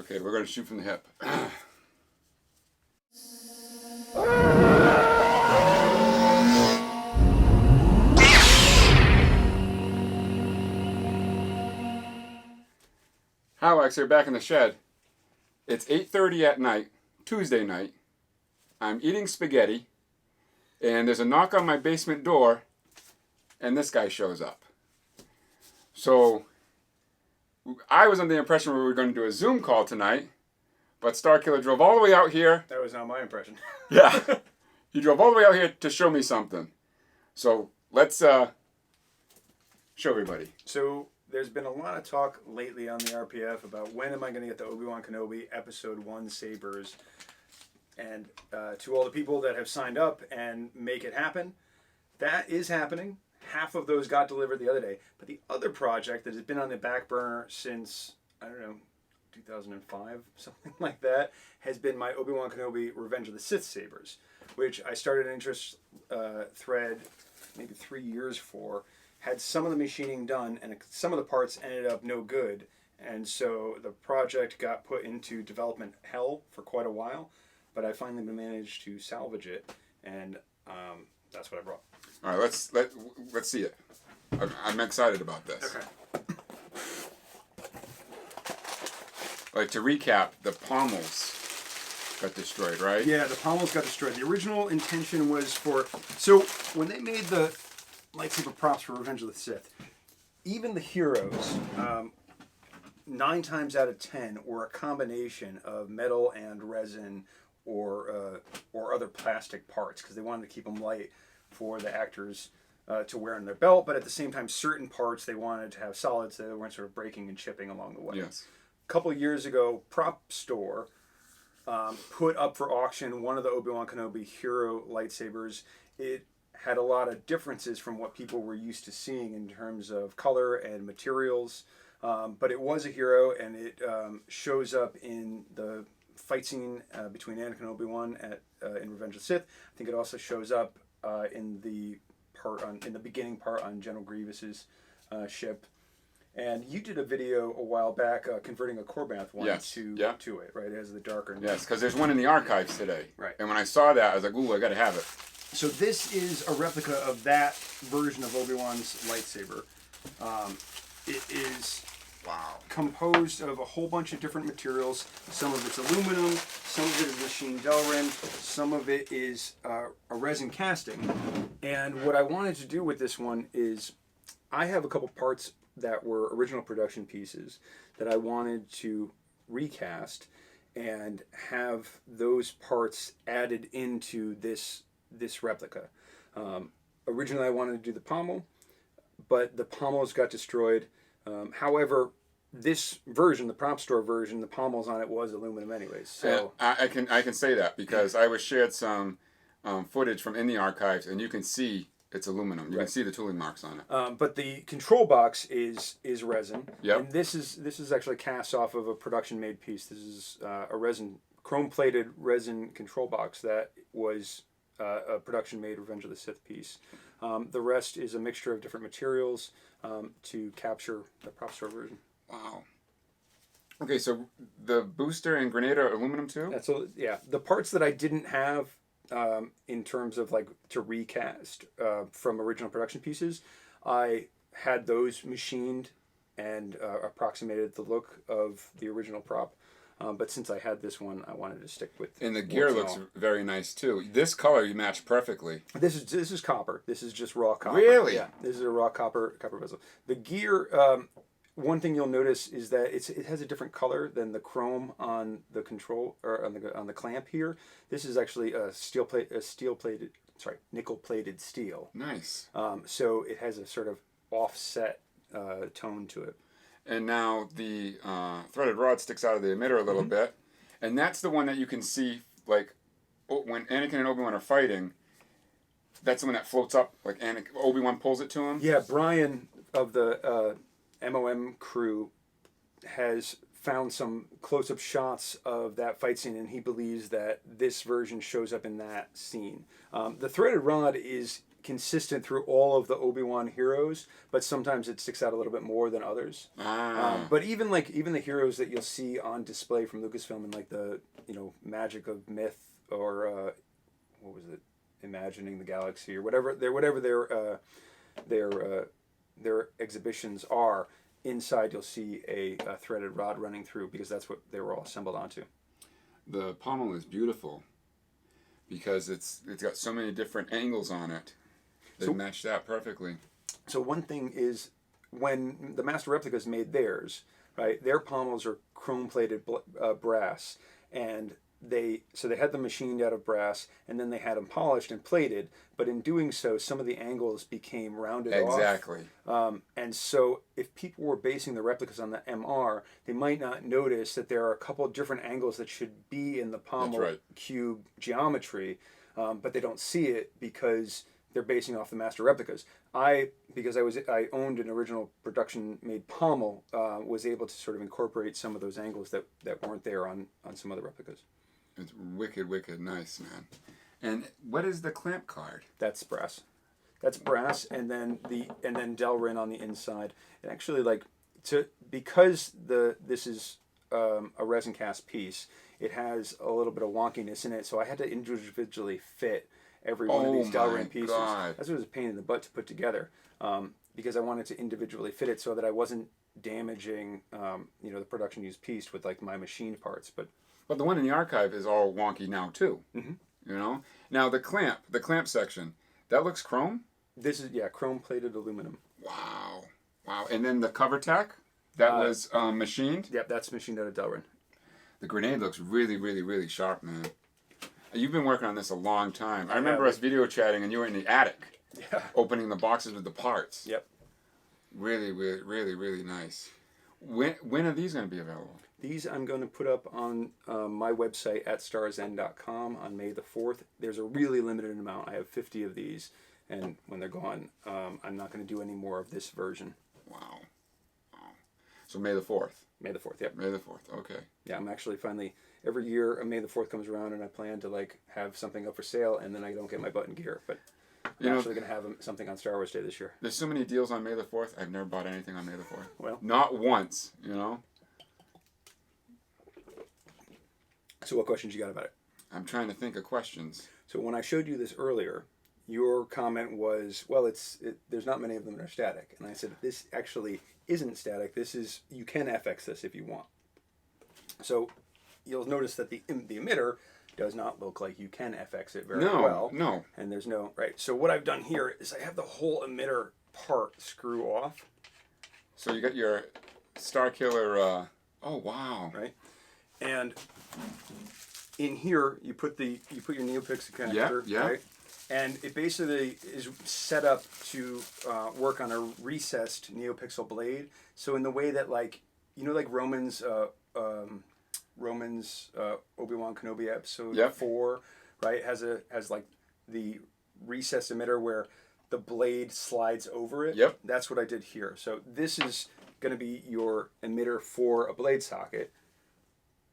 Okay, we're going to shoot from the hip. Hi, Alex. We're back in the shed. It's 8:30 at night, Tuesday night. I'm eating spaghetti, and there's a knock on my basement door, and this guy shows up. So, I was under the impression we were going to do a Zoom call tonight, but Starkiller drove all the way out here. That was not my impression. Yeah. He drove all the way out here to show me something. So, let's show everybody. So, there's been a lot of talk lately on the RPF about when am I going to get the Obi Wan Kenobi Episode 1 sabers. And to all the people that have signed up and make it happen, that is happening. Half of those got delivered the other day. But the other project that has been on the back burner since, I don't know, 2005, something like that, has been my Obi Wan Kenobi Revenge of the Sith sabers, which I started an interest thread maybe 3 years for. Had some of the machining done, and some of the parts ended up no good. And so the project got put into development hell for quite a while. But I finally managed to salvage it, and that's what I brought. All right, let's see it. I'm excited about this. Okay. Like, to recap, the pommels got destroyed, right? Yeah, the pommels got destroyed. The original intention was for... So, when they made the lightsaber props for Revenge of the Sith, even the heroes, 9 times out of 10, were a combination of metal and resin or other plastic parts, because they wanted to keep them light for the actors to wear on their belt, but at the same time, certain parts they wanted to have solid so they weren't sort of breaking and chipping along the way. Yes. A couple of years ago, Prop Store put up for auction one of the Obi Wan Kenobi hero lightsabers. It had a lot of differences from what people were used to seeing in terms of color and materials, but it was a hero, and it shows up in the fight scene between Anakin and Obi Wan in Revenge of the Sith. I think it also shows up in the beginning part on General Grievous's ship. And you did a video a while back converting a Korbanth one to it, right? It has the darker. Yes, because there's one in the archives today. Right. And when I saw that, I was like, ooh, I got to have it. So this is a replica of that version of Obi-Wan's lightsaber. It is composed of a whole bunch of different materials. Some of it's aluminum, some of it is machined Delrin, some of it is a resin casting. And what I wanted to do with this one is, I have a couple parts that were original production pieces that I wanted to recast and have those parts added into this replica. Originally I wanted to do the pommel, but the pommels got destroyed. However, this version, the Prop Store version, the pommels on it was aluminum anyways. So I can say that because I was shared some footage from in the archives, and you can see it's aluminum. You can see the tooling marks on it. But the control box is resin. Yep. And this is actually cast off of a production made piece. This is a chrome plated resin control box that was a production made Revenge of the Sith piece. The rest is a mixture of different materials to capture the Prop Store version. Wow. Okay, so the booster and grenade are aluminum too? Yeah. The parts that I didn't have in terms of like to recast from original production pieces, I had those machined and approximated the look of the original prop. But since I had this one, I wanted to stick with. And the gear looks very nice too. This color you match perfectly. This is copper. This is just raw copper. Really? Yeah. This is a raw copper bezel. The gear. One thing you'll notice is that it has a different color than the chrome on the control or on the clamp here. This is actually a nickel plated steel. Nice. So it has a sort of offset tone to it. And now the threaded rod sticks out of the emitter a little bit, and that's the one that you can see like when Anakin and Obi Wan are fighting. That's the one that floats up like Obi Wan pulls it to him. Yeah, Brian of the MOM crew has found some close-up shots of that fight scene, and he believes that this version shows up in that scene. The threaded rod is consistent through all of the Obi Wan heroes, but sometimes it sticks out a little bit more than others. But even the heroes that you'll see on display from Lucasfilm in like the Magic of Myth or what was it, Imagining the Galaxy or whatever their exhibitions are. Inside you'll see a threaded rod running through because that's what they were all assembled onto. The pommel is beautiful because it's got so many different angles on it. They match that perfectly. So one thing is when the Master Replicas made theirs, right? Their pommels are chrome-plated brass, and they had them machined out of brass, and then they had them polished and plated. But in doing so, some of the angles became rounded off. Exactly. And so if people were basing the replicas on the MR, they might not notice that there are a couple of different angles that should be in the pommel cube geometry, but they don't see it because they're basing off the Master Replicas. Because I owned an original production made pommel, was able to sort of incorporate some of those angles that weren't there on some other replicas. It's wicked nice, man. And what is the clamp card? That's brass. That's brass, and then Delrin on the inside. And actually, because this is a resin cast piece, it has a little bit of wonkiness in it. So I had to individually fit every one of these Delrin pieces. God. That's what was a pain in the butt to put together, because I wanted to individually fit it so that I wasn't damaging the production used piece with like my machined parts. But the one in the archive is all wonky now too. Mm-hmm. Now the clamp section, that looks chrome. This is chrome plated aluminum. Wow. And then the cover tack that was machined. Yep, that's machined out of Delrin. The grenade looks really sharp, man. You've been working on this a long time. I remember us video chatting, and you were in the attic, opening the boxes with the parts. Yep. Really nice. When are these going to be available? These I'm going to put up on my website AtStarsEnd.com on May the 4th. There's a really limited amount. I have 50 of these, and when they're gone, I'm not going to do any more of this version. Wow. So May the 4th. May the 4th, yep. May the 4th, okay. Yeah, I'm actually finally, every year May the 4th comes around and I plan to have something up for sale, and then I don't get my butt in gear. But I'm actually going to have something on Star Wars Day this year. There's so many deals on May the 4th. I've never bought anything on May the 4th. Well. Not once, So what questions you got about it? I'm trying to think of questions. So when I showed you this earlier, your comment was, well, there's not many of them that are static. And I said, this actually isn't static. You can FX this if you want. So you'll notice that the emitter does not look like you can FX it very well. No. And there's no, right. So what I've done here is I have the whole emitter part screw off. So you got your Starkiller, oh wow. Right. And in here you put your Neopixel connector, right? And it basically is set up to work on a recessed NeoPixel blade. So in the way that Roman's Obi Wan Kenobi episode 4, right, has the recessed emitter where the blade slides over it. Yep. That's what I did here. So this is going to be your emitter for a blade socket.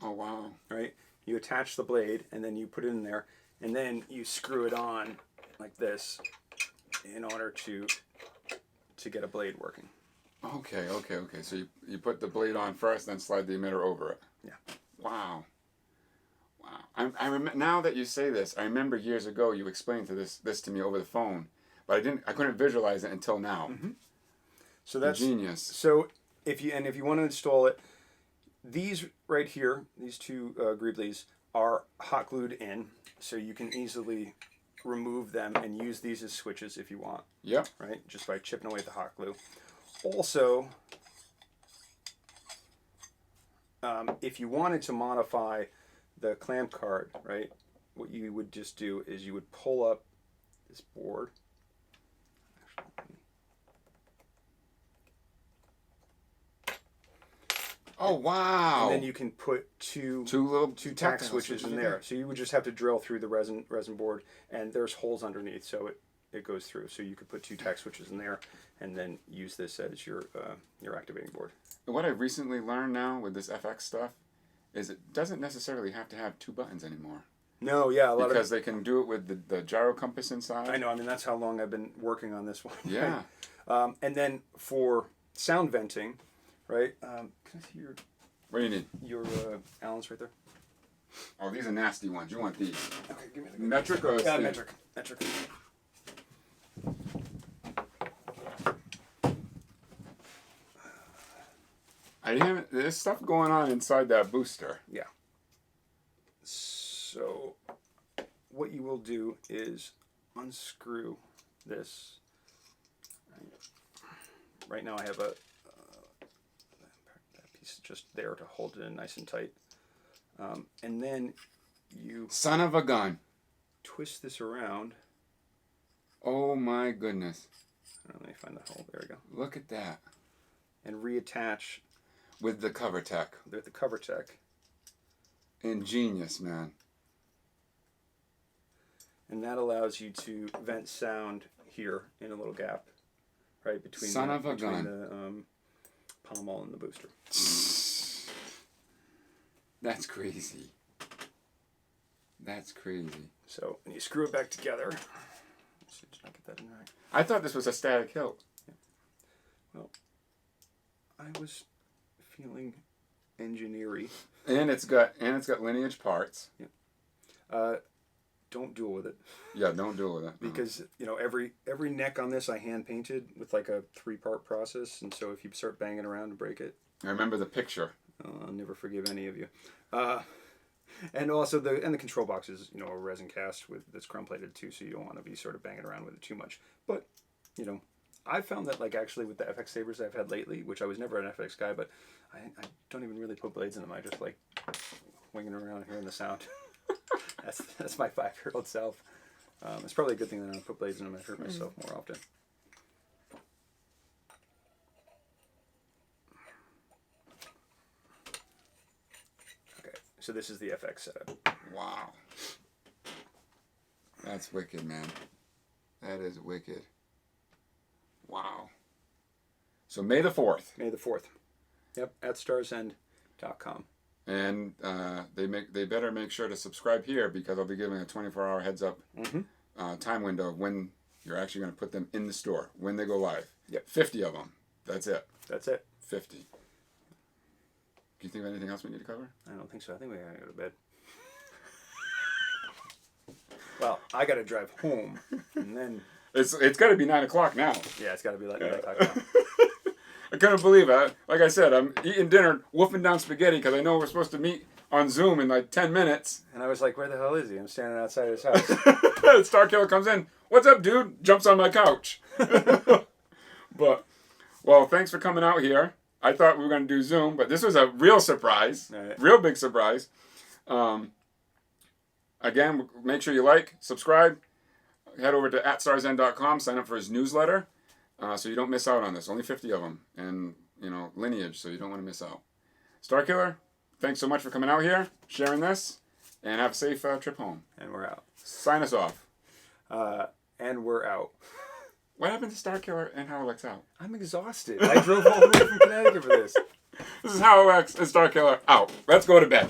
Oh wow. Right? You attach the blade and then you put it in there, and then you screw it on like this in order to get a blade working. Okay. So you put the blade on first, then slide the emitter over it. Yeah. Wow. Now that you say this, I remember years ago you explained this to me over the phone, but I couldn't visualize it until now. Mm-hmm. So that's genius. So if you want to install it, these right here, these two greeblies are hot glued in, so you can easily remove them and use these as switches if you want. Yep. Right, just by chipping away the hot glue. Also, if you wanted to modify the clamp card, right, what you would just do is you would pull up this board. Oh wow! And then you can put two tack switches in there. So you would just have to drill through the resin board, and there's holes underneath, so it goes through. So you could put two tack switches in there, and then use this as your activating board. What I've recently learned now with this FX stuff is it doesn't necessarily have to have two buttons anymore. No, yeah, a lot because they can do it with the gyro compass inside. I know. I mean, that's how long I've been working on this one. Yeah. And then for sound venting, right? Can I see your? What do you need? Your Allen's right there. Oh, these are nasty ones. You want these? Okay, give me the Metric or yeah, stick? metric. There's stuff going on inside that booster. Yeah. So, what you will do is unscrew this. Right now, I have that piece just there to hold it in nice and tight. And then you Son of a gun. twist this around. Oh my goodness. Let me find the hole. There we go. Look at that. And reattach With the cover tech. with the cover tech. Ingenious, man. And that allows you to vent sound here in a little gap, right between Son the, of a between gun. the pommel and the booster. That's crazy. That's crazy. So, and you screw it back together. Let's see, did I get that in right? I thought this was a static hilt. Yeah. Well, I was feeling engineering. And it's got lineage parts. Yeah. Don't duel with it. Yeah, don't do it with it. Because every neck on this I hand painted with like a 3-part process, and so if you start banging around and break it, I remember the picture. I'll never forgive any of you. And also the control box is a resin cast that's chrome plated too, so you don't want to be sort of banging around with it too much. But I found that like actually with the FX sabers I've had lately, which I was never an FX guy, but I don't even really put blades in them. I just like winging around hearing the sound. That's my 5-year-old self. It's probably a good thing that I don't put blades in them. I hurt myself more often. Okay, so this is the FX setup. Wow. That's wicked, man. That is wicked. Wow. So May the 4th. May the 4th. Yep, AtStarsEnd.com. And they better make sure to subscribe here because I'll be giving a 24-hour heads up time window of when you're actually going to put them in the store, when they go live. Yep. 50 of them. That's it. That's it. 50. Do you think of anything else we need to cover? I don't think so. I think we gotta go to bed. Well, I gotta drive home, and then It's got to be 9 o'clock now. yeah, it's gotta be like 9 o'clock now. I couldn't believe it. Like I said, I'm eating dinner, wolfing down spaghetti because I know we're supposed to meet on Zoom in like 10 minutes. And I was like, where the hell is he? I'm standing outside his house. Starkiller comes in. What's up, dude? Jumps on my couch. But, well, thanks for coming out here. I thought we were going to do Zoom, but this was a real surprise. Right. Real big surprise. Again, make sure you like, subscribe. Head over to AtStarsEnd.com. Sign up for his newsletter. So you don't miss out on this. Only 50 of them. And, lineage, so you don't want to miss out. Starkiller, thanks so much for coming out here, sharing this, and have a safe trip home. And we're out. Sign us off. And we're out. What happened to Starkiller and How It Works Out? I'm exhausted. I drove all the way from Connecticut for this. This is How It Works and Starkiller out. Let's go to bed.